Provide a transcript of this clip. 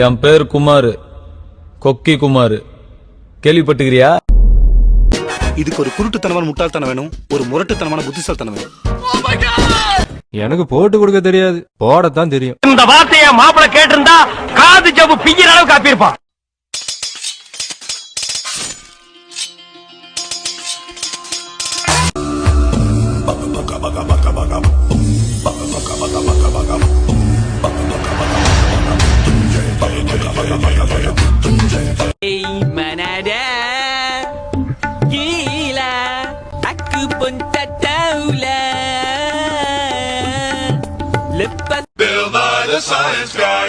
என் பேர் குமார், கொக்கி குமார். கேள்விப்பட்டுக்கிறியா? இதுக்கு ஒரு குருட்டுத்தனமான முட்டாள்தனம் வேணும், ஒரு முரட்டுத்தனமான புத்திசாலித்தனம் வேணும். எனக்கு போட்டு கொடுக்க தெரியாது, போடத்தான் தெரியும். இந்த வார்த்தைய மாப்பிள கேட்டிருந்தா காது ஜவ்வு பிய்யற அளவுக்கு காப்பியிருப்பான். Manada gila aku pun tak tahulah lepas Bill Nye the Science Guy.